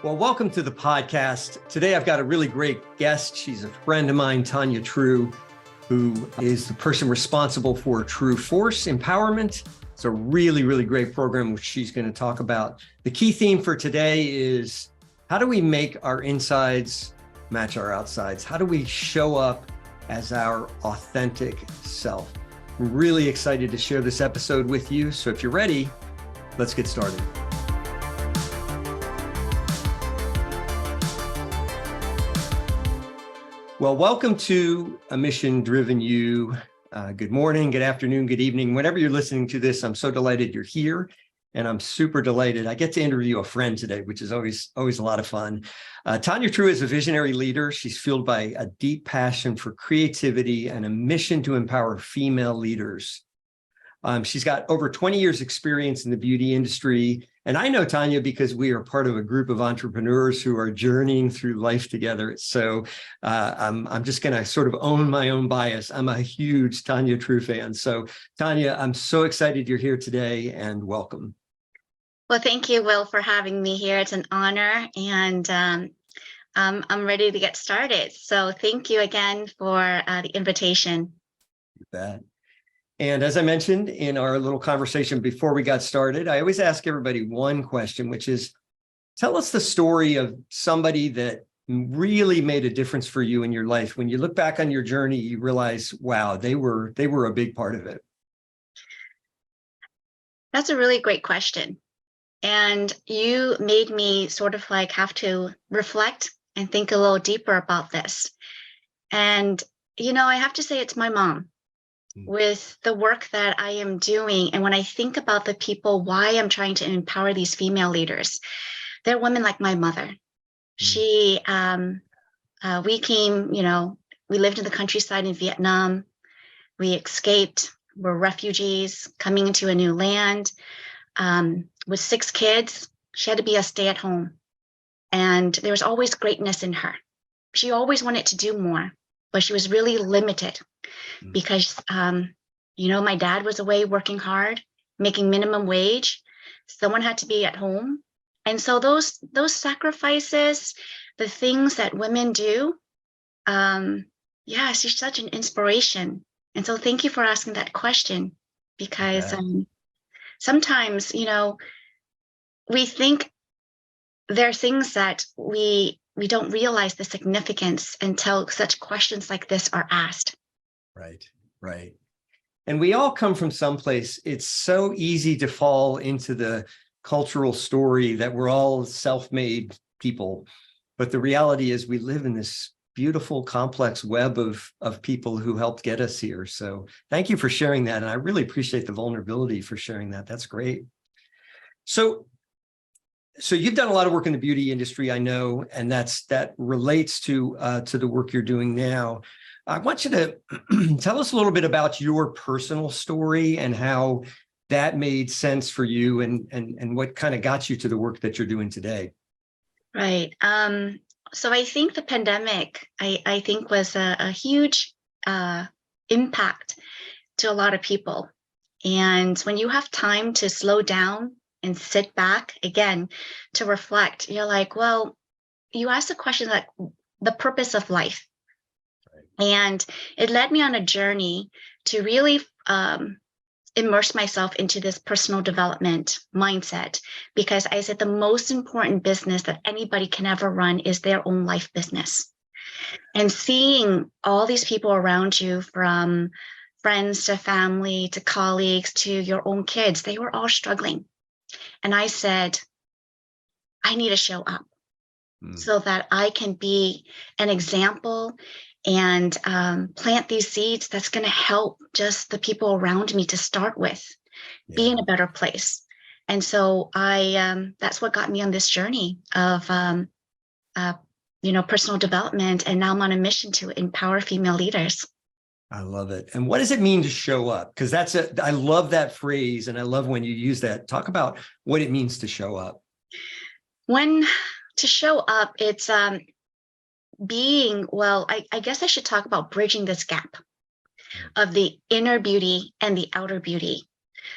Well, welcome to the podcast. Today, I've got a really great guest. She's a friend of mine, Thania Treu, who is the person responsible for True Force Empowerment. It's a really, really great program, which she's going to talk about. The key theme for today is how do we make our insides match our outsides? How do we show up as our authentic self? I'm really excited to share this episode with you. So if you're ready, let's get started. Well, welcome to A Mission Driven You. Good morning, good afternoon, good evening. Whenever you're listening to this, I'm so delighted you're here. And I'm super delighted. I get to interview a friend today, which is always a lot of fun. Thania Treu is a visionary leader. She's fueled by a deep passion for creativity and a mission to empower female leaders. She's got over 20 years experience in the beauty industry. And I know Tanya because we are part of a group of entrepreneurs who are journeying through life together. So I'm just going to sort of own my own bias. I'm a huge Thania Treu fan. So Tanya, I'm so excited you're here today and welcome. Well, thank you, Will, for having me here. It's an honor, and I'm ready to get started. So thank you again for the invitation. You bet. And as I mentioned in our little conversation before we got started, I always ask everybody one question, which is, tell us the story of somebody that really made a difference for you in your life. When you look back on your journey, you realize, wow, they were a big part of it. That's a really great question. And you made me sort of like have to reflect and think a little deeper about this. And, I have to say it's my mom. With the work that I am doing, and when I think about the people, why I'm trying to empower these female leaders, they're women like my mother. She, we came, we lived in the countryside in Vietnam. We escaped, we're refugees coming into a new land. With 6 kids, she had to be a stay-at-home. And there was always greatness in her. She always wanted to do more, but she was really limited because, my dad was away working hard, making minimum wage. Someone had to be at home. And so those sacrifices, the things that women do, she's such an inspiration. And so thank you for asking that question, because sometimes, we think there are things that we don't realize the significance until such questions like this are asked. Right. And we all come from someplace. It's so easy to fall into the cultural story that we're all self-made people. But the reality is we live in this beautiful, complex web of people who helped get us here. So thank you for sharing that. And I really appreciate the vulnerability for sharing that. That's great. So you've done a lot of work in the beauty industry, I know, and that relates to the work you're doing now. I want you to tell us a little bit about your personal story and how that made sense for you and what kind of got you to the work that you're doing today. Right. So I think the pandemic, I think was a huge impact to a lot of people. And when you have time to slow down and sit back again to reflect, you're like, well, you ask the question like the purpose of life. Right. And it led me on a journey to really immerse myself into this personal development mindset, because I said the most important business that anybody can ever run is their own life business. And seeing all these people around you, from friends to family to colleagues to your own kids, they were all struggling. And I said, I need to show up so that I can be an example and plant these seeds that's going to help just the people around me to start with, be in a better place. And so that's what got me on this journey of, personal development. And now I'm on a mission to empower female leaders. I love it. And what does it mean to show up? Because I love that phrase. And I love when you use that. Talk about what it means to show up. When to show up, it's being, I guess I should talk about bridging this gap of the inner beauty and the outer beauty.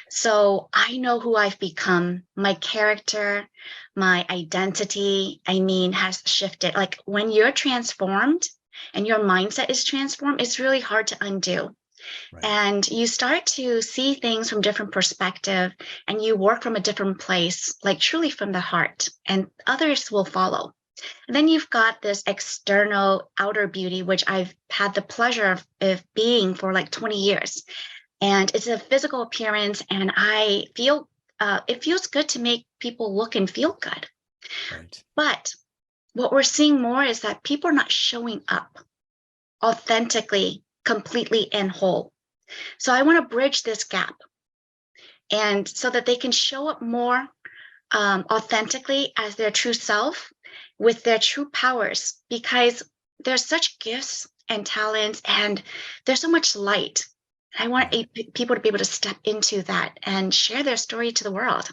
So I know who I've become. My character, my identity, has shifted. Like when you're transformed and your mindset is transformed, it's really hard to undo. Right. And you start to see things from different perspective, and you work from a different place, like truly from the heart, and others will follow. And then you've got this external outer beauty, which I've had the pleasure of being for like 20 years. And it's a physical appearance, and I feel it feels good to make people look and feel good. Right. But what we're seeing more is that people are not showing up authentically, completely, and whole. So I want to bridge this gap, and so that they can show up more authentically as their true self with their true powers, because there's such gifts and talents, and there's so much light. I want people to be able to step into that and share their story to the world.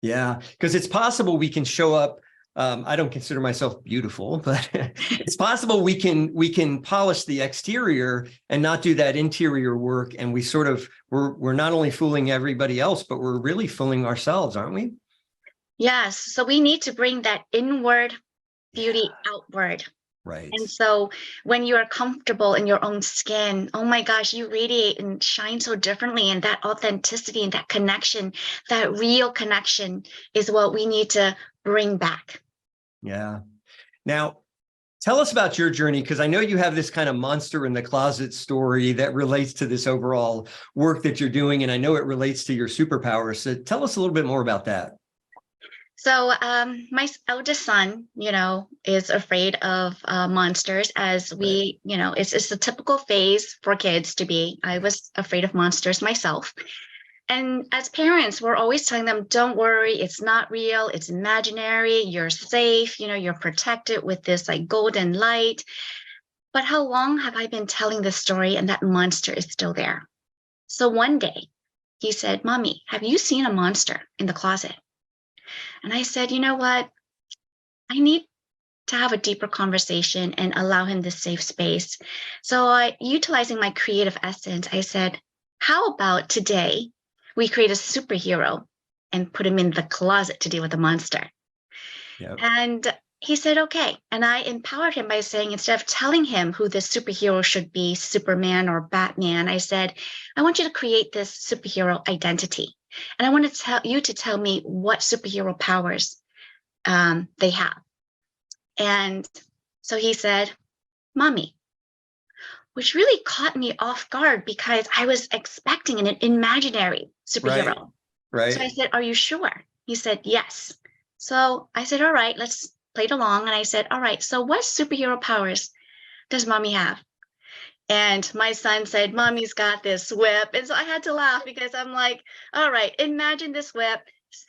Yeah, because it's possible we can show up. I don't consider myself beautiful, but it's possible we can polish the exterior and not do that interior work. And we sort of we're not only fooling everybody else, but we're really fooling ourselves, aren't we? Yes. So we need to bring that inward beauty outward. Right. And so when you are comfortable in your own skin, oh my gosh, you radiate and shine so differently. And that authenticity and that connection, that real connection, is what we need to bring back. Yeah. Now, tell us about your journey, because I know you have this kind of monster in the closet story that relates to this overall work that you're doing. And I know it relates to your superpowers. So tell us a little bit more about that. So my eldest son, is afraid of monsters, as we, it's a typical phase for kids to be. I was afraid of monsters myself. And as parents, we're always telling them, don't worry, it's not real, it's imaginary, you're safe, you're protected with this like golden light. But how long have I been telling this story and that monster is still there? So one day he said, Mommy, have you seen a monster in the closet? And I said, you know what? I need to have a deeper conversation and allow him this safe space. So utilizing my creative essence, I said, how about today we create a superhero and put him in the closet to deal with the monster? Yep. And he said, okay. And I empowered him by saying, instead of telling him who this superhero should be, Superman or Batman, I said, I want you to create this superhero identity. And I want to tell you to tell me what superhero powers they have. And so he said, Mommy, which really caught me off guard because I was expecting an imaginary superhero. Right. So I said, are you sure? He said, yes. So I said, all right, let's play it along. And I said, all right, so what superhero powers does Mommy have? And my son said, Mommy's got this whip. And so I had to laugh because I'm like, all right, imagine this whip,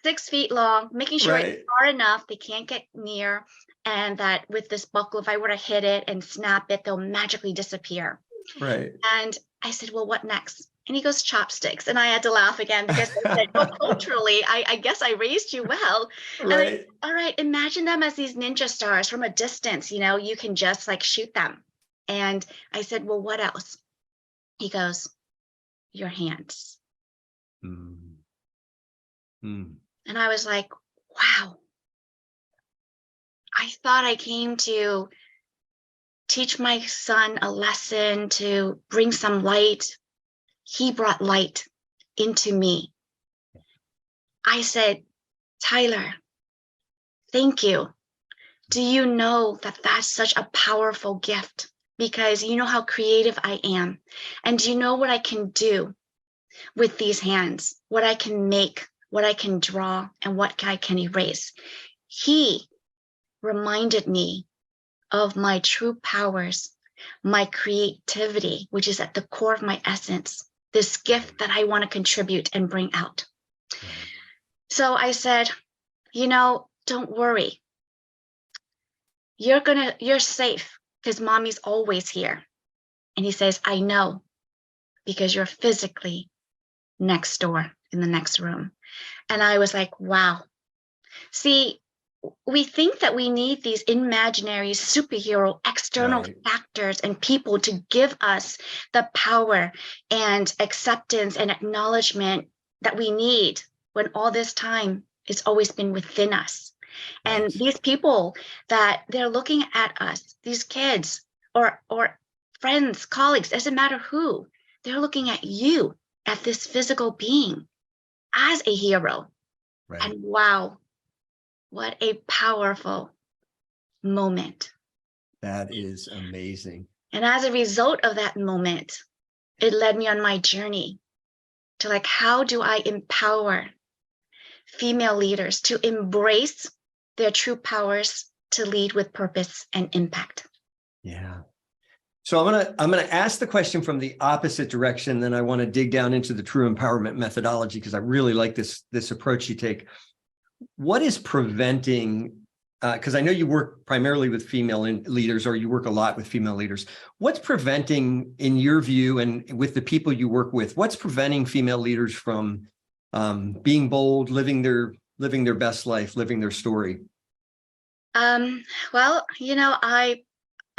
6 feet long, making sure it's far enough they can't get near. And that with this buckle, if I were to hit it and snap it, they'll magically disappear. Right. And I said, well, what next? And he goes, chopsticks. And I had to laugh again because I said, well, culturally, I guess I raised you well. Right. All right, imagine them as these ninja stars from a distance, you can just like shoot them. And I said, well, what else? He goes, your hands. Mm. Mm. And I was like, wow. I thought I came to teach my son a lesson, to bring some light. He brought light into me. I said, Tyler, thank you. Do you know that that's such a powerful gift? Because you know how creative I am. And do you know what I can do with these hands? What I can make, what I can draw, and what I can erase. He reminded me of my true powers, my creativity, which is at the core of my essence, this gift that I want to contribute and bring out. Right. So I said, don't worry. You're safe because Mommy's always here. And he says, I know, because you're physically next door in the next room. And I was like, wow. See, we think that we need these imaginary superhero external factors and people to give us the power and acceptance and acknowledgement that we need when all this time it's always been within us. And Right. these people that they're looking at us, these kids or friends, colleagues, doesn't matter who, they're looking at you, at this physical being as a hero. Right. And wow, what a powerful moment. That is amazing. And as a result of that moment, it led me on my journey to like, how do I empower female leaders to embrace their true powers to lead with purpose and impact? Yeah. So I'm gonna ask the question from the opposite direction. Then I want to dig down into the true empowerment methodology because I really like this approach you take. What is preventing? Because I know you work primarily with female leaders, or you work a lot with female leaders. What's preventing, in your view, and with the people you work with, what's preventing female leaders from being bold, living their best life, living their story? Well,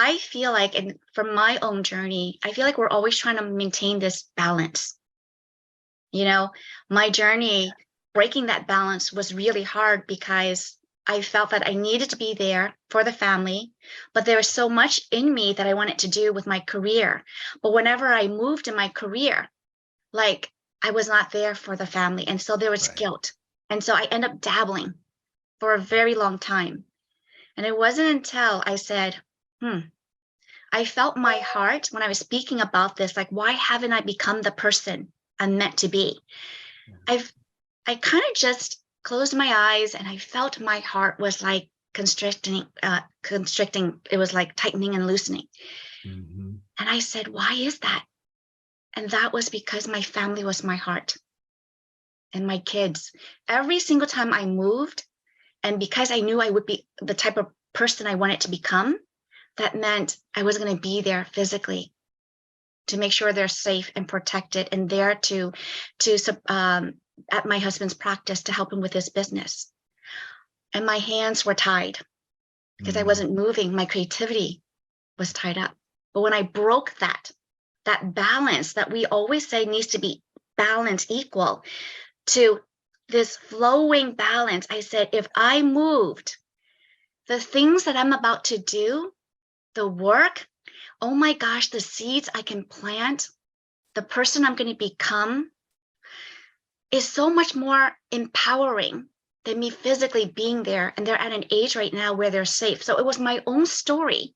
I feel like, and from my own journey, I feel like we're always trying to maintain this balance. My journey, breaking that balance was really hard because I felt that I needed to be there for the family, but there was so much in me that I wanted to do with my career. But whenever I moved in my career, like I was not there for the family. And so there was Right. guilt. And so I ended up dabbling for a very long time. And it wasn't until I said, I felt my heart when I was speaking about this, like, why haven't I become the person I'm meant to be? I kind of just closed my eyes and I felt my heart was like constricting. It was like tightening and loosening. Mm-hmm. And I said, why is that? And that was because my family was my heart and my kids. Every single time I moved, and because I knew I would be the type of person I wanted to become, that meant I was going to be there physically to make sure they're safe and protected, and there to at my husband's practice to help him with his business. And my hands were tied because I wasn't moving. My creativity was tied up. But when I broke that balance that we always say needs to be balanced, equal to this flowing balance, I said, if I moved, the things that I'm about to do, the work, oh my gosh, the seeds I can plant, the person I'm going to become is so much more empowering than me physically being there. And they're at an age right now where they're safe. So it was my own story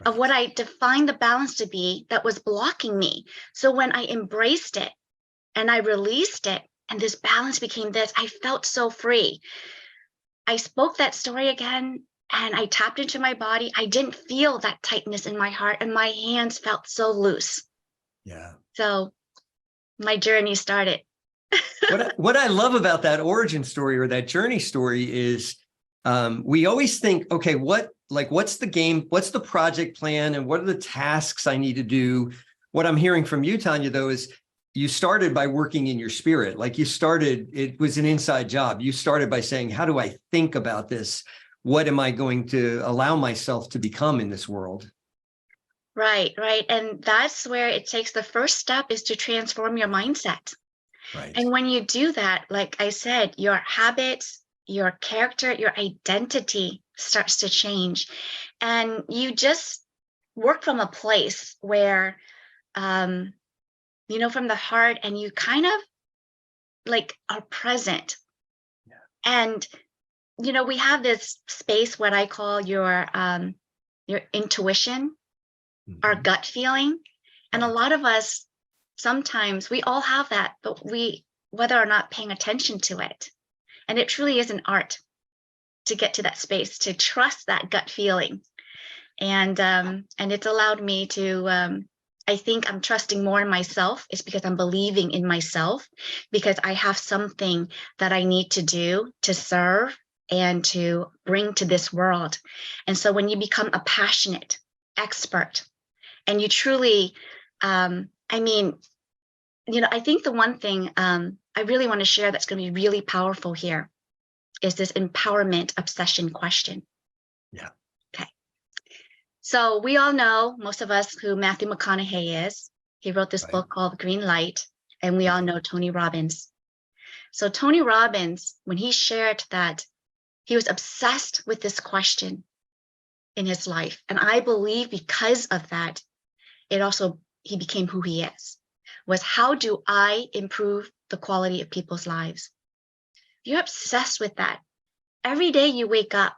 of what I defined the balance to be that was blocking me. So when I embraced it and I released it and this balance became this, I felt so free. I spoke that story again and I tapped into my body. I didn't feel that tightness in my heart and my hands felt so loose. Yeah. So my journey started. What I love about that origin story or that journey story is we always think, okay, what's the game? What's the project plan? And what are the tasks I need to do? What I'm hearing from you, Tanya, though, is you started by working in your spirit. Like it was an inside job. You started by saying, how do I think about this? What am I going to allow myself to become in this world? Right. And that's where it takes the first step is to transform your mindset. Right. And when you do that, like I said, your habits, your character, your identity starts to change. And you just work from a place where, from the heart, and you kind of like are present. Yeah. And, we have this space, what I call your intuition, our gut feeling. And a lot of us, sometimes we all have that, but whether or not paying attention to it. And it truly is an art to get to that space, to trust that gut feeling. And it's allowed me to, I think I'm trusting more in myself. It's because I'm believing in myself, because I have something that I need to do to serve and to bring to this world. And so when you become a passionate expert and you truly, I think the one thing I really want to share that's going to be really powerful here is this empowerment obsession question. Yeah. Okay. So we all know, most of us, who Matthew McConaughey is. He wrote this book called Green Light, and we all know Tony Robbins. So Tony Robbins, when he shared that he was obsessed with this question in his life, and I believe because of that, he became who he is, was how do I improve the quality of people's lives? You're obsessed with that. Every day you wake up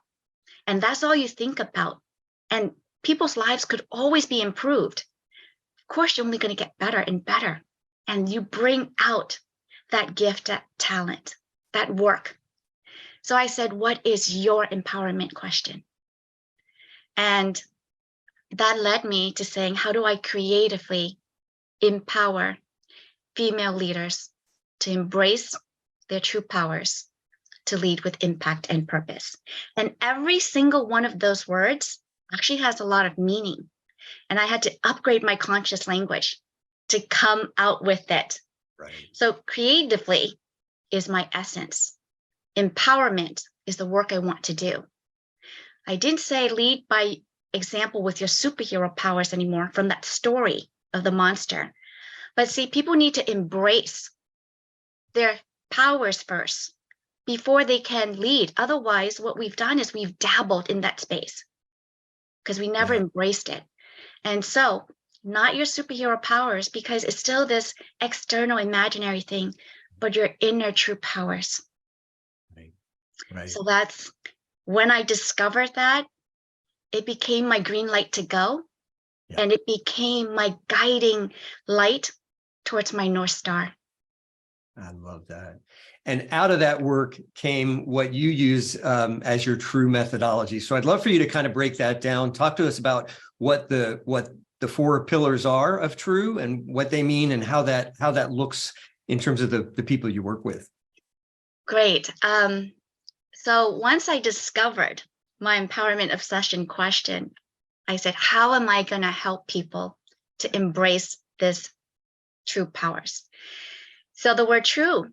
and that's all you think about. And people's lives could always be improved. Of course, you're only going to get better and better. And you bring out that gift, that talent, that work. So I said, what is your empowerment question? And that led me to saying, how do I creatively empower female leaders to embrace their true powers, to lead with impact and purpose? And every single one of those words actually has a lot of meaning. And I had to upgrade my conscious language to come out with it. Right. So creatively is my essence. Empowerment is the work I want to do. I didn't say lead by example with your superhero powers anymore from that story of the monster. But see, people need to embrace their powers first before they can lead. Otherwise, what we've done is we've dabbled in that space because we never embraced it. And so not your superhero powers, because it's still this external imaginary thing, but your inner true powers. Right. Right. So that's when I discovered that, it became my green light to go. Yeah. And it became my guiding light towards my North Star. I love that. And out of that work came what you use as your true methodology. So I'd love for you to kind of break that down. Talk to us about what the four pillars are of true and what they mean and how that looks in terms of the people you work with. Great. So once I discovered my empowerment obsession question, I said, how am I going to help people to embrace this true powers? So the word true,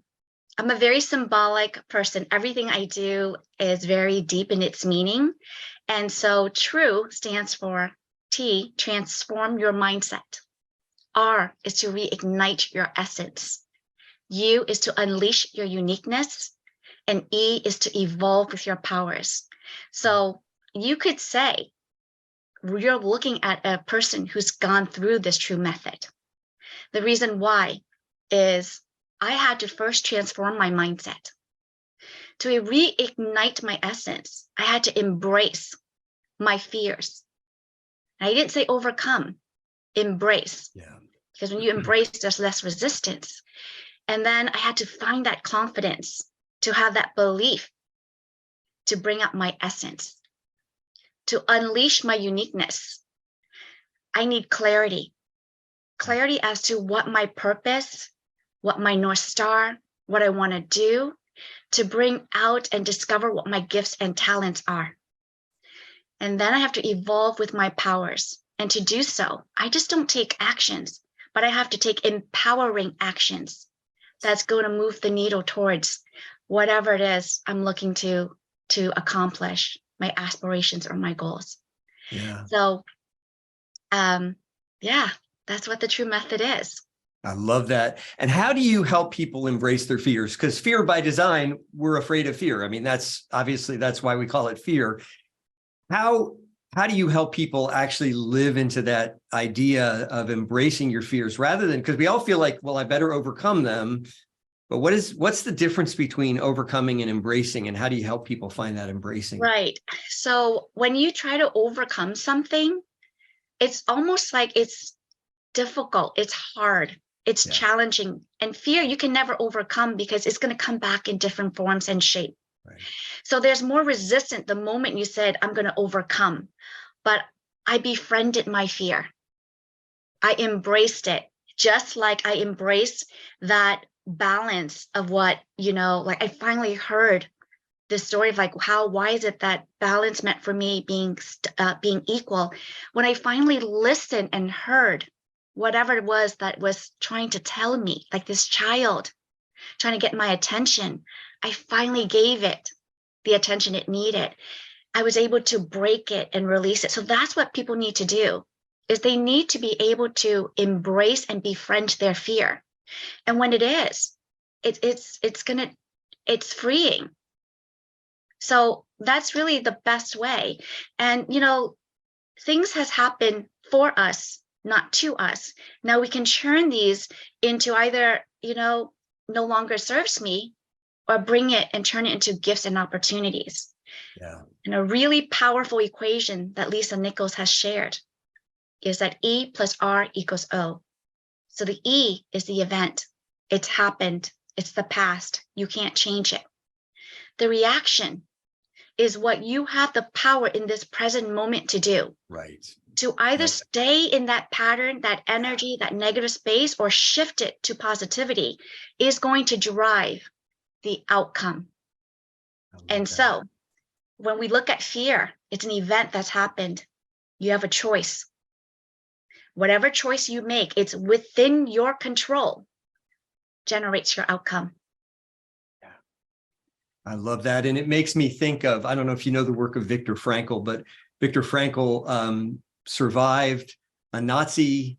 I'm a very symbolic person. Everything I do is very deep in its meaning. And so true stands for T, transform your mindset. R is to reignite your essence. U is to unleash your uniqueness. And E is to evolve with your powers. So you could say you're looking at a person who's gone through this true method. The reason why is I had to first transform my mindset. To reignite my essence, I had to embrace my fears. I didn't say overcome, embrace. Yeah. Because when you embrace, there's less resistance. And then I had to find that confidence to have that belief to bring up my essence, to unleash my uniqueness. I need clarity as to what my purpose, what my North Star, what I want to do, to bring out and discover what my gifts and talents are. And then I have to evolve with my powers. And to do so, I just don't take actions, but I have to take empowering actions that's going to move the needle towards whatever it is I'm looking to accomplish, my aspirations or my goals. Yeah. So, that's what the true method is. I love that. And how do you help people embrace their fears? Because fear by design, we're afraid of fear. I mean, that's why we call it fear. How do you help people actually live into that idea of embracing your fears rather than, because we all feel like, well, I better overcome them. But what's the difference between overcoming and embracing, and how do you help people find that embracing? Right. So when you try to overcome something, it's almost like it's difficult, it's hard, it's challenging. And fear you can never overcome because it's going to come back in different forms and shape. Right. So there's more resistance the moment you said, I'm going to overcome. But I befriended my fear. I embraced it, just like I embraced that balance of what, like I finally heard this story of like, why is it that balance meant for me being equal? When I finally listened and heard whatever it was that was trying to tell me, like this child trying to get my attention, I finally gave it the attention it needed. I was able to break it and release it. So that's what people need to do, is they need to be able to embrace and befriend their fear. And when it is, it's freeing. So that's really the best way. And, things has happened for us, not to us. Now we can turn these into either, no longer serves me, or bring it and turn it into gifts and opportunities. Yeah. And a really powerful equation that Lisa Nichols has shared is that E plus R equals O. So the E is the event. It's happened. It's the past. You can't change it. The reaction is what you have the power in this present moment to do. Right. To either Yep. stay in that pattern, that energy, that negative space, or shift it to positivity is going to drive the outcome. And so when we look at fear, it's an event that's happened. You have a choice. Whatever choice you make, it's within your control, generates your outcome. I love that. And it makes me think of, I don't know if you know the work of Viktor Frankl, but Viktor Frankl survived a Nazi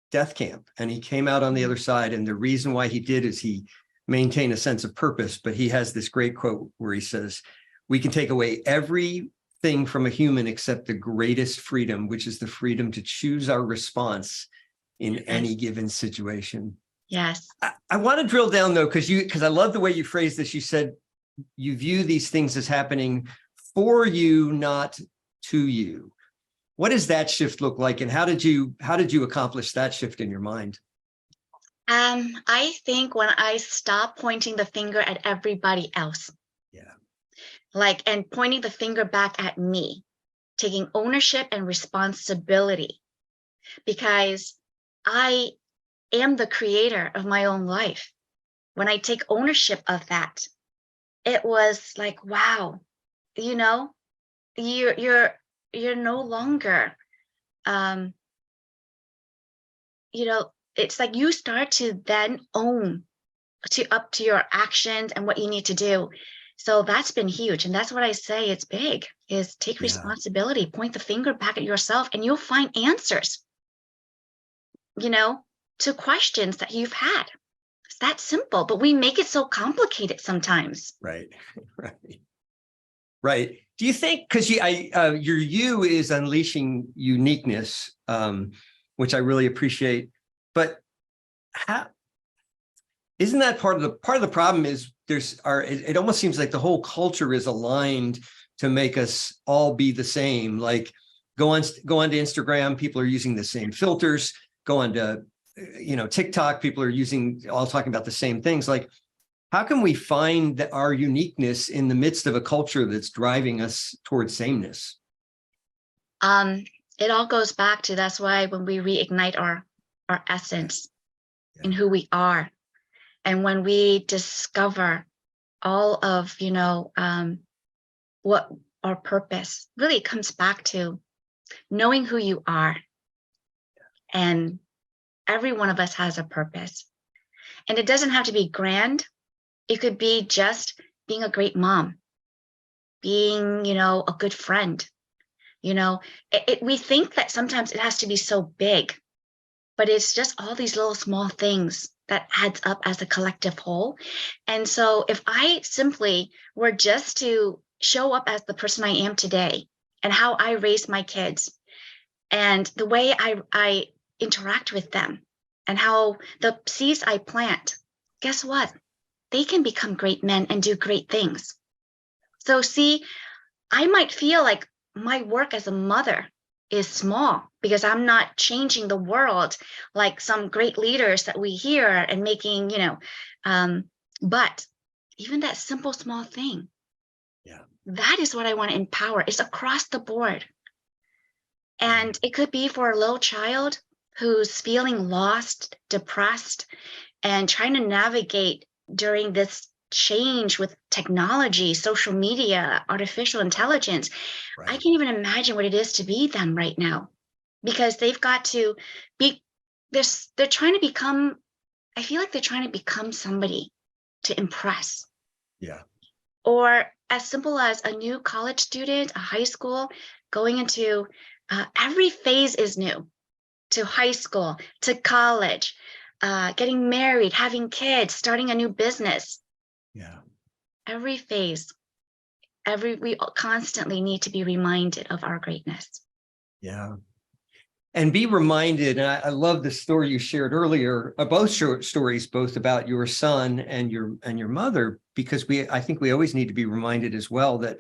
death camp, and he came out on the other side. And the reason why he did is he maintained a sense of purpose. But he has this great quote where he says, we can take away everything from a human except the greatest freedom, which is the freedom to choose our response in any given situation. Yes. I want to drill down though, because I love the way you phrased this. You said you view these things as happening for you, not to you. What does that shift look like, and how did you accomplish that shift in your mind? I think when I stopped pointing the finger at everybody else, and pointing the finger back at me, taking ownership and responsibility, because I am the creator of my own life. When I take ownership of that, it was like, wow, you're no longer, it's like you start to then own up to your actions and what you need to do. So that's been huge. And that's what I say, it's big, is take responsibility, point the finger back at yourself, and you'll find answers, to questions that you've had. It's that simple, but we make it so complicated sometimes. Right. Do you think, because your you is unleashing uniqueness, which I really appreciate, but how isn't that part of the problem is it almost seems like the whole culture is aligned to make us all be the same. Like go on to Instagram, people are using the same filters. Go on to TikTok, people are all talking about the same things. Like, how can we find our uniqueness in the midst of a culture that's driving us towards sameness? It all goes back to, that's why when we reignite our essence and who we are, and when we discover all of, what our purpose really comes back to, knowing who you are. And every one of us has a purpose. And it doesn't have to be grand. It could be just being a great mom, being, a good friend. We think that sometimes it has to be so big, but it's just all these little small things that adds up as a collective whole. And so if I simply were just to show up as the person I am today, and how I raise my kids, and the way I interact with them, and how the seeds I plant, guess what? They can become great men and do great things. So see, I might feel like my work as a mother is small because I'm not changing the world like some great leaders that we hear and making, but even that simple, small thing, that is what I want to empower. It's across the board. And it could be for a little child who's feeling lost, depressed, and trying to navigate during this change with technology, social media, artificial intelligence. Right. I can't even imagine what it is to be them right now, because they've got to be, they're trying to become, I feel like they're trying to become somebody to impress. Yeah. Or as simple as a new college student, a high school, going into every phase is new, to high school, to college. getting married, having kids, starting a new business. Yeah. Every phase, we constantly need to be reminded of our greatness. Yeah. And be reminded, and I love the story you shared earlier, both short stories, both about your son and your mother, because I think we always need to be reminded as well that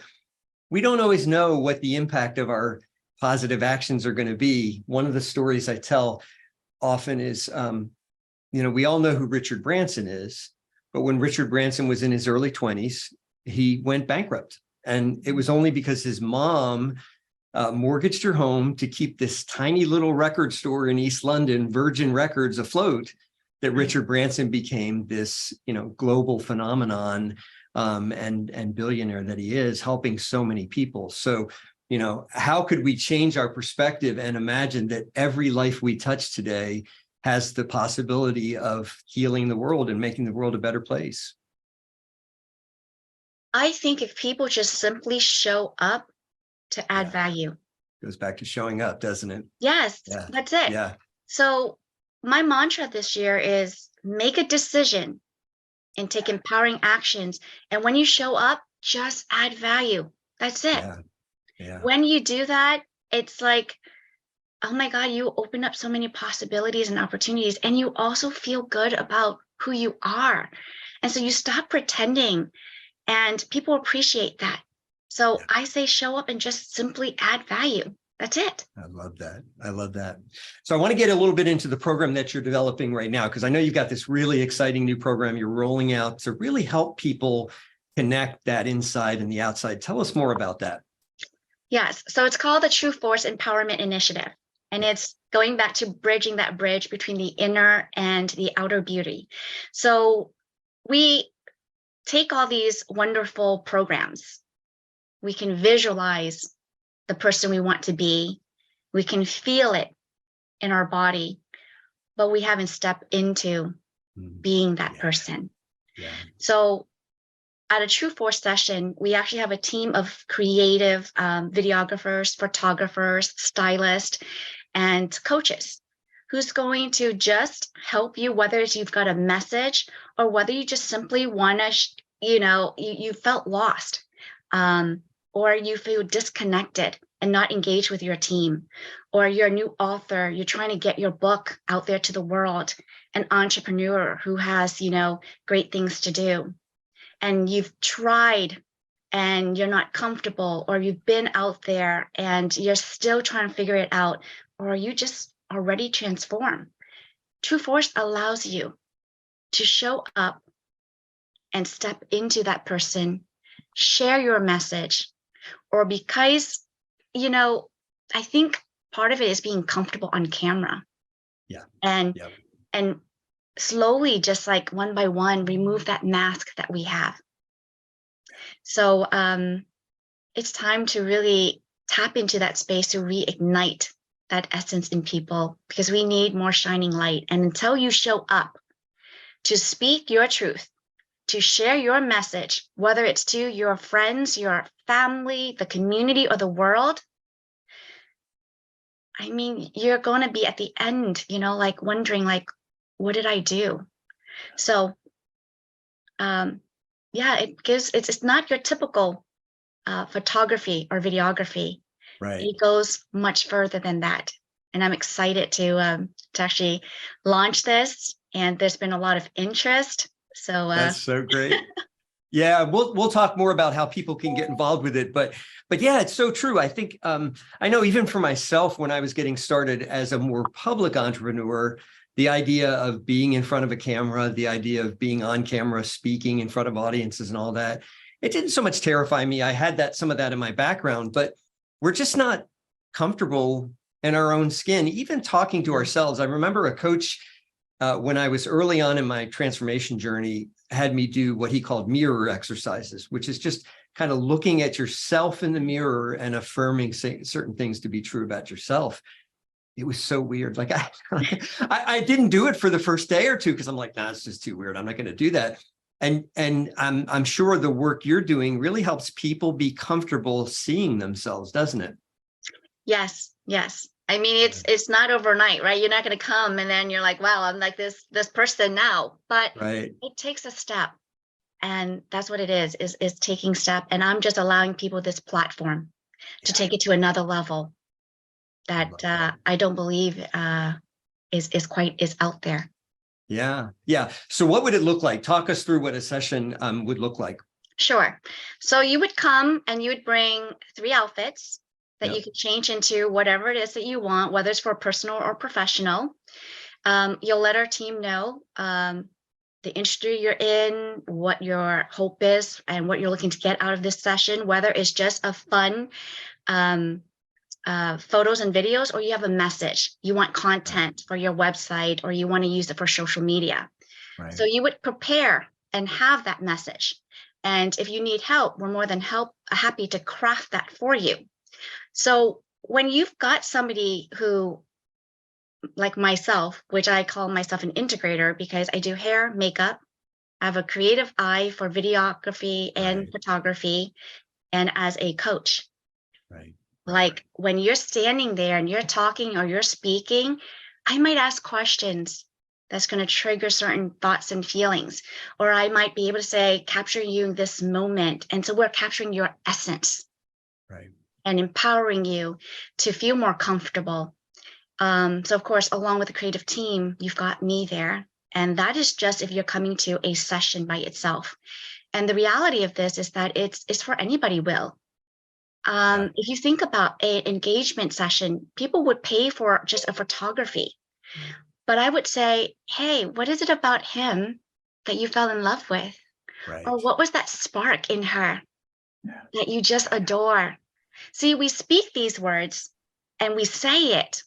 we don't always know what the impact of our positive actions are going to be. One of the stories I tell often is, we all know who Richard Branson is, but when Richard Branson was in his early 20s, he went bankrupt. And it was only because his mom mortgaged her home to keep this tiny little record store in East London, Virgin Records, afloat, that Richard Branson became this, global phenomenon and billionaire that he is, helping so many people. So, how could we change our perspective and imagine that every life we touch today has the possibility of healing the world and making the world a better place? I think if people just simply show up to add value. Goes back to showing up, doesn't it? Yes, Yeah. that's it. Yeah. So my mantra this year is make a decision and take empowering actions. And when you show up, just add value. That's it. Yeah. Yeah. When you do that, it's like, oh my God, you open up so many possibilities and opportunities. And you also feel good about who you are. And so you stop pretending, and people appreciate that. So I say show up and just simply add value. That's it. I love that. I love that. So I want to get a little bit into the program that you're developing right now, because I know you've got this really exciting new program you're rolling out to really help people connect that inside and the outside. Tell us more about that. Yes. So it's called the True Force Empowerment Initiative. And it's going back to bridging that bridge between the inner and the outer beauty. So we take all these wonderful programs. We can visualize the person we want to be. We can feel it in our body, but we haven't stepped into being that person. Yeah. So at a True Force session, we actually have a team of creative videographers, photographers, stylists, and coaches who's going to just help you, whether it's you've got a message or whether you just simply want to, you felt lost, or you feel disconnected and not engaged with your team, or you're a new author, you're trying to get your book out there to the world, an entrepreneur who has, great things to do. And you've tried and you're not comfortable, or you've been out there and you're still trying to figure it out, or you just already transformed. True Force allows you to show up and step into that person, share your message, or because, I think part of it is being comfortable on camera. Yeah. And slowly, just like one by one, remove that mask that we have. So it's time to really tap into that space to reignite that essence in people, because we need more shining light. And until you show up to speak your truth, to share your message, whether it's to your friends, your family, the community, or the world, you're going to be at the end, wondering, what did I do? So, it's not your typical photography or videography. Right. It goes much further than that. And I'm excited to actually launch this. And there's been a lot of interest. So that's so great. Yeah, we'll talk more about how people can get involved with it. But yeah, it's so true. I think I know even for myself, when I was getting started as a more public entrepreneur, the idea of being in front of a camera, the idea of being on camera, speaking in front of audiences and all that, it didn't so much terrify me. I had some of that in my background, but we're just not comfortable in our own skin, even talking to ourselves. I remember a coach when I was early on in my transformation journey had me do what he called mirror exercises, which is just kind of looking at yourself in the mirror and affirming certain things to be true about yourself. It was so weird. Like I didn't do it for the first day or two because I'm like, nah, it's just too weird. I'm not going to do that. And I'm sure the work you're doing really helps people be comfortable seeing themselves, doesn't it? Yes. I mean, it's not overnight, right? You're not going to come and then you're like, wow, I'm like this person now. But Right. it takes a step. And that's what it is taking step. And I'm just allowing people this platform to take it to another level that I don't believe is out there. Yeah. Yeah. So what would it look like? Talk us through what a session would look like. Sure. So you would come and you would bring 3 outfits that Yep. you could change into whatever it is that you want, whether it's for personal or professional. You'll let our team know the industry you're in, what your hope is, and what you're looking to get out of this session, whether it's just a fun photos and videos, or you have a message. You want content for your website, or you want to use it for social media. Right. So you would prepare and have that message. And if you need help, we're more than happy to craft that for you. So when you've got somebody who, like myself, which I call myself an integrator because I do hair, makeup, I have a creative eye for videography and photography, and as a coach. Right. Like when you're standing there and you're talking or you're speaking, I might ask questions that's going to trigger certain thoughts and feelings, or I might be able to say, capture you in this moment. And so we're capturing your essence, and empowering you to feel more comfortable. So of course, along with the creative team, you've got me there. And that is just if you're coming to a session by itself. And the reality of this is that it's for anybody, Will. If you think about an engagement session, people would pay for just a photography. But I would say, hey, what is it about him that you fell in love with? Or what was that spark in her that you just adore? See, we speak these words and we say it,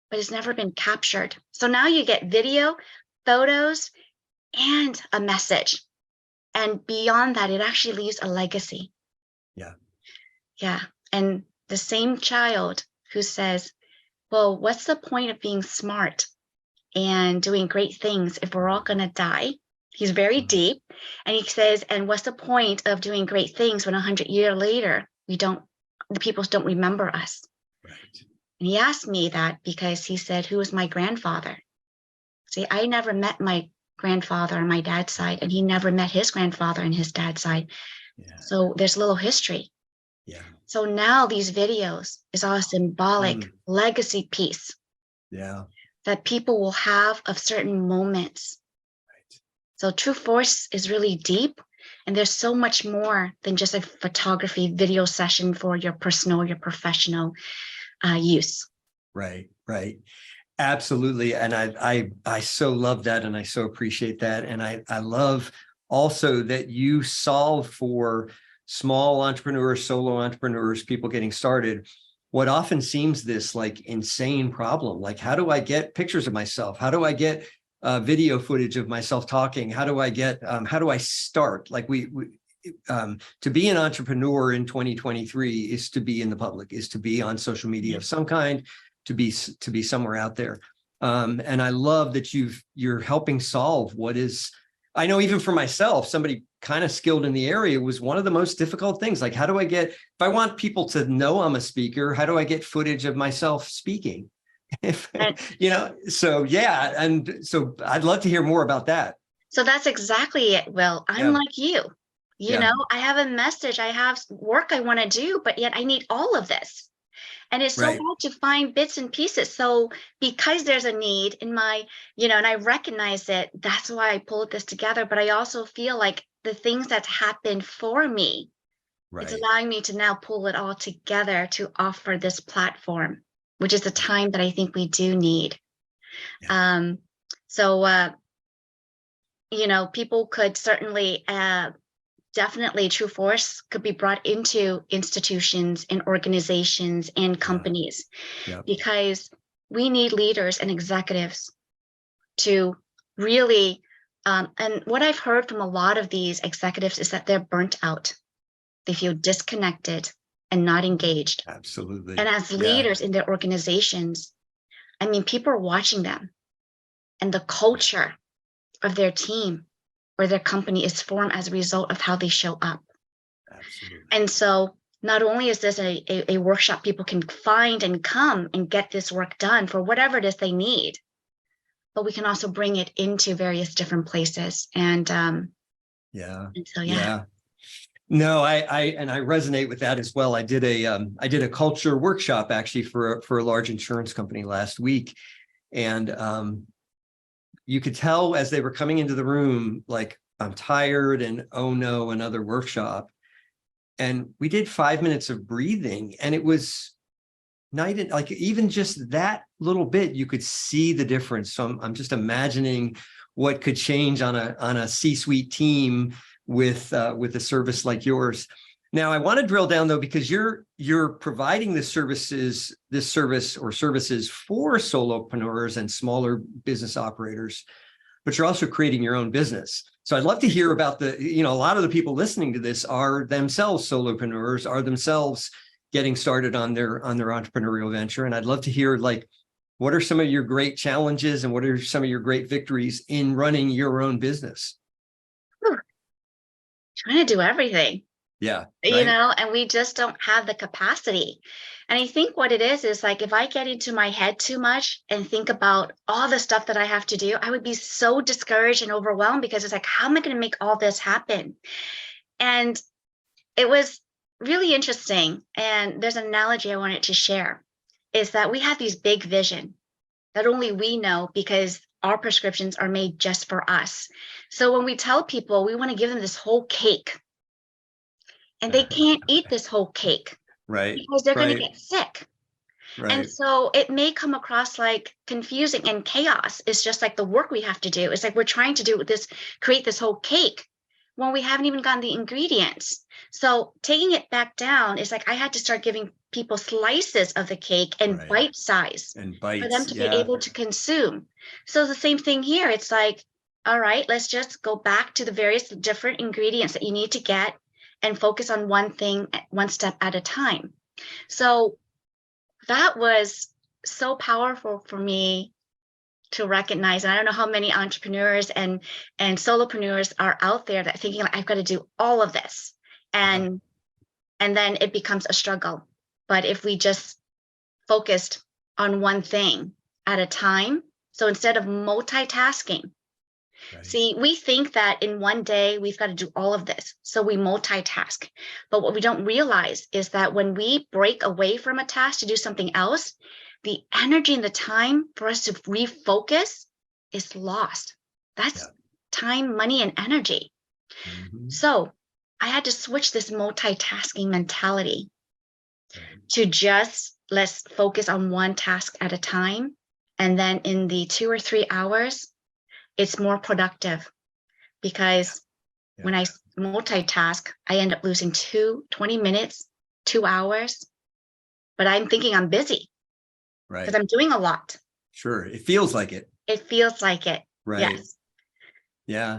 but it's never been captured. So now you get video, photos, and a message. And beyond that, it actually leaves a legacy. Yeah. And the same child who says, well, what's the point of being smart and doing great things if we're all going to die? He's very deep. And he says, and what's the point of doing great things when 100 years later, the people don't remember us? And he asked me that because he said, who is my grandfather? See, I never met my grandfather on my dad's side, and he never met his grandfather on his dad's side. So there's a little history. So now these videos is all a symbolic legacy piece that people will have of certain moments. So True Force is really deep, and there's so much more than just a photography video session for your personal, your professional use. Right. Absolutely. And I so love that. And I so appreciate that. And I love also that you solve for small entrepreneurs, solo entrepreneurs, people getting started, what often seems this like insane problem. Like, how do I get pictures of myself? How do I get video footage of myself talking? How do I start? Like to be an entrepreneur in 2023 is to be in the public, is to be on social media of some kind, to be somewhere out there. And I love that you're helping solve what is, I know even for myself, somebody kind of skilled in the area, was one of the most difficult things. Like, how do I get, if I want people to know I'm a speaker, how do I get footage of myself speaking? So yeah. And so I'd love to hear more about that. So that's exactly it, Will. I'm like you. You know, I have a message, I have work I want to do, but yet I need all of this. And it's so hard to find bits and pieces. So because there's a need in my, and I recognize it, that's why I pulled this together. But I also feel like the things that's happened for me, it's allowing me to now pull it all together to offer this platform, which is the time that I think we do need. People could certainly definitely True Force could be brought into institutions and organizations and companies because we need leaders and executives to really, and what I've heard from a lot of these executives is that they're burnt out. They feel disconnected and not engaged. Absolutely. And as leaders in their organizations, I mean, people are watching them, and the culture of their team or their company is formed as a result of how they show up. Absolutely. And so not only is this a workshop people can find and come and get this work done for whatever it is they need, but we can also bring it into various different places. And so, yeah. No, I resonate with that as well. I did a culture workshop actually for a large insurance company last week. And you could tell as they were coming into the room, like, I'm tired and oh no, another workshop. And we did 5 minutes of breathing, and it was night and like even just that little bit, you could see the difference. So I'm just imagining what could change on a C-suite team with a service like yours. Now, I want to drill down though, because you're providing this service or services for solopreneurs and smaller business operators, but you're also creating your own business. So I'd love to hear about a lot of the people listening to this are themselves solopreneurs, are themselves getting started on their entrepreneurial venture. And I'd love to hear, like, what are some of your great challenges and what are some of your great victories in running your own business? Trying to do everything. Yeah. Right? And we just don't have the capacity. And I think what it is like, if I get into my head too much and think about all the stuff that I have to do, I would be so discouraged and overwhelmed, because it's like, how am I going to make all this happen? And it was really interesting. And there's an analogy I wanted to share, is that we have these big vision that only we know, because our prescriptions are made just for us. So when we tell people we want to give them this whole cake, and they can't eat this whole cake, right? Because they're going to get sick. Right. And so it may come across like confusing and chaos. It's just like the work we have to do. It's like we're trying to do this, create this whole cake when we haven't even gotten the ingredients. So taking it back down is like I had to start giving people slices of the cake and bite size for them to be able to consume. So the same thing here. It's like, all right, let's just go back to the various different ingredients that you need to get and focus on one thing, one step at a time. So that was so powerful for me to recognize. And I don't know how many entrepreneurs and solopreneurs are out there that thinking, like, I've got to do all of this. And then it becomes a struggle. But if we just focused on one thing at a time, so instead of multitasking, see, we think that in one day we've got to do all of this. So we multitask. But what we don't realize is that when we break away from a task to do something else, the energy and the time for us to refocus is lost. That's time, money, and energy. So I had to switch this multitasking mentality to just let's focus on one task at a time. And then in the 2 or 3 hours, it's more productive, because when I multitask, I end up losing 20 minutes, 2 hours, but I'm thinking I'm busy because I'm doing a lot. Sure. It feels like it. It feels like it. Right. Yes. Yeah.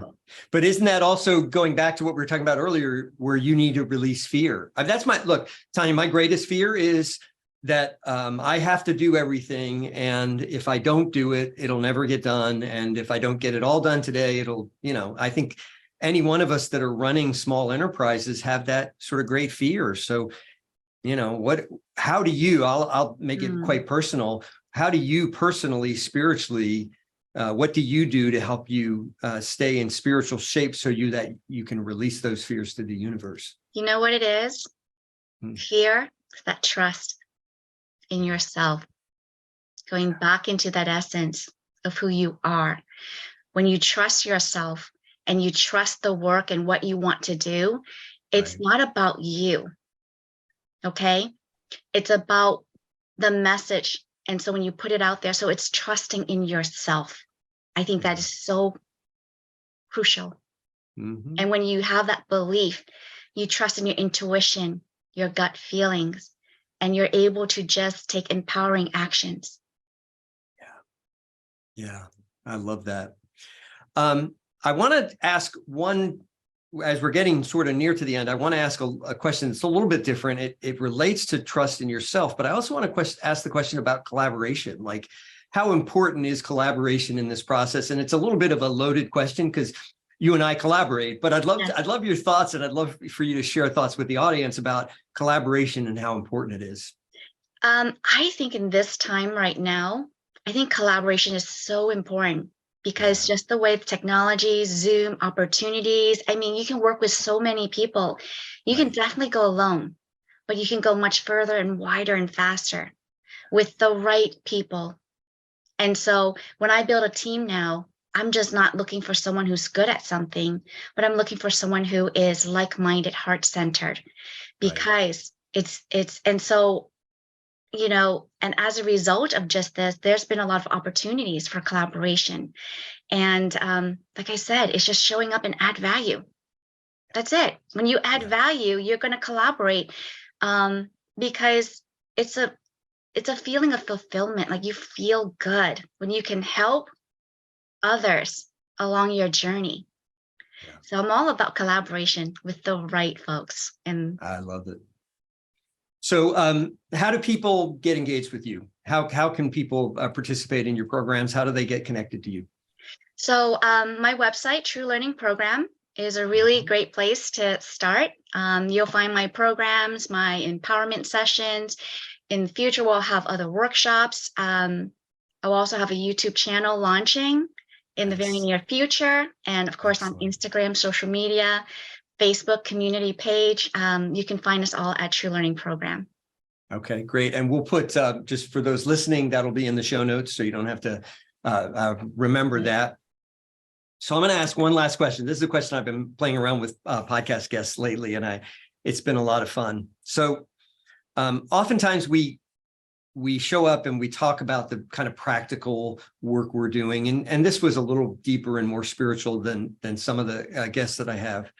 But isn't that also going back to what we were talking about earlier, where you need to release fear? That's look, Tanya, my greatest fear is that I have to do everything. And if I don't do it, it'll never get done. And if I don't get it all done today, it'll, I think any one of us that are running small enterprises have that sort of great fear. So, how do you, I'll make it quite personal. How do you personally, spiritually, what do you do to help you stay in spiritual shape so that you can release those fears to the universe? You know what it is? Fear is that trust in yourself, going back into that essence of who you are. When you trust yourself and you trust the work and what you want to do, it's not about you. Okay? It's about the message. And so when you put it out there, so it's trusting in yourself. I think that is so crucial. And when you have that belief, you trust in your intuition, your gut feelings, and you're able to just take empowering actions. Yeah, I love that. I want to ask one, as we're getting sort of near to the end, I want to ask a question that's a little bit different. It relates to trust in yourself, but I also want to ask the question about collaboration. Like, how important is collaboration in this process? And it's a little bit of a loaded question, because you and I collaborate, but I'd Yes. love your thoughts, and I'd love for you to share thoughts with the audience about collaboration and how important it is. I think in this time right now, I think collaboration is so important because Yeah. just the way technology, Zoom, opportunities, I mean, you can work with so many people. You can Right. definitely go alone, but you can go much further and wider and faster with the right people. And so when I build a team now, I'm just not looking for someone who's good at something, but I'm looking for someone who is like-minded, heart-centered, Right. because and so, and as a result of just this, there's been a lot of opportunities for collaboration. And like I said, it's just showing up and add value. That's it. When you add Yeah. value, you're going to collaborate, because it's a it's a feeling of fulfillment. Like you feel good when you can help others along your journey. Yeah. So I'm all about collaboration with the right folks. And I love it. So how do people get engaged with you? How can people participate in your programs? How do they get connected to you? so my website, True Learning Program, is a really great place to start. You'll find my programs, my empowerment sessions. In the future, we'll have other workshops. I'll also have a YouTube channel launching in the very Nice. near future. And of course, on Excellent. Instagram, social media, Facebook community page. You can find us all at True Learning Program. Okay, great. And we'll put, just for those listening, that'll be in the show notes, so you don't have to remember that. So I'm going to ask one last question. This is a question I've been playing around with podcast guests lately, and it's been a lot of fun. So oftentimes we show up and we talk about the kind of practical work we're doing, and this was a little deeper and more spiritual than some of the guests that I have.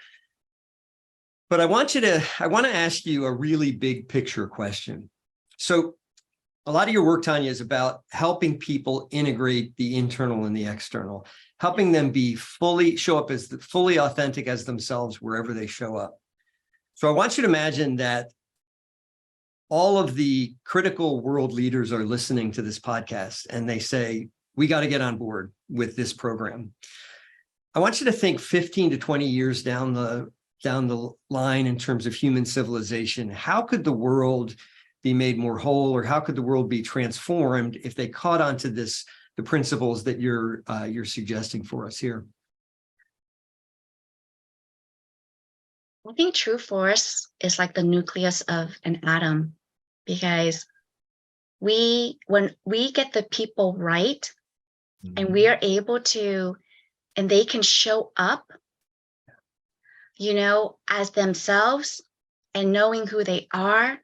But I want to ask you a really big picture question. So a lot of your work, Tanya, is about helping people integrate the internal and the external, helping them show up as fully authentic as themselves wherever they show up. So I want you to imagine that all of the critical world leaders are listening to this podcast and they say, we got to get on board with this program. I want you to think 15 to 20 years down the line in terms of human civilization. How could the world be made more whole, or how could the world be transformed if they caught on to the principles that you're suggesting for us here? I think true force is like the nucleus of an atom, because when we get the people right, and we are able to, and they can show up, as themselves, and knowing who they are,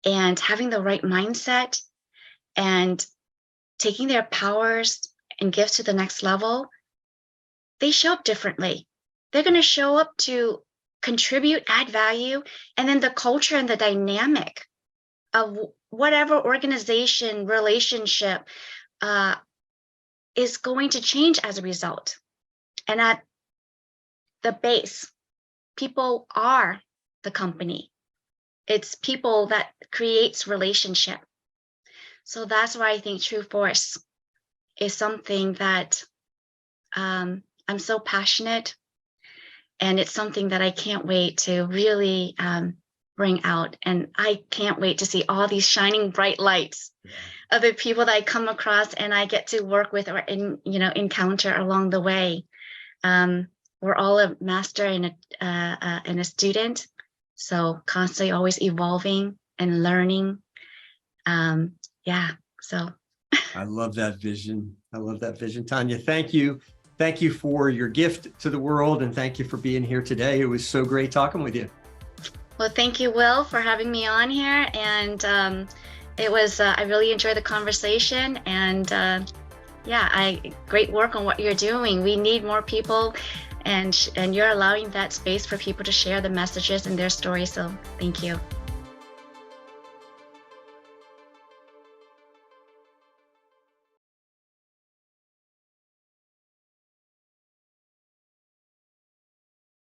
and having the right mindset, and taking their powers and gifts to the next level, they show up differently. They're going to show up to contribute, add value, and then the culture and the dynamic of whatever organization, relationship is going to change as a result. And at the base, people are the company. It's people that creates relationship. So that's why I think true force is something that I'm so passionate, and it's something that I can't wait to really bring out. And I can't wait to see all these shining bright lights of the people that I come across and I get to work with or encounter along the way. We're all a master and a student, so constantly always evolving and learning. So I love that vision. I love that vision. Tanya, thank you. Thank you for your gift to the world, and thank you for being here today. It was so great talking with you. Well, thank you, Will, for having me on here. And it was, I really enjoyed the conversation, and great work on what you're doing. We need more people, and you're allowing that space for people to share the messages and their stories. So thank you.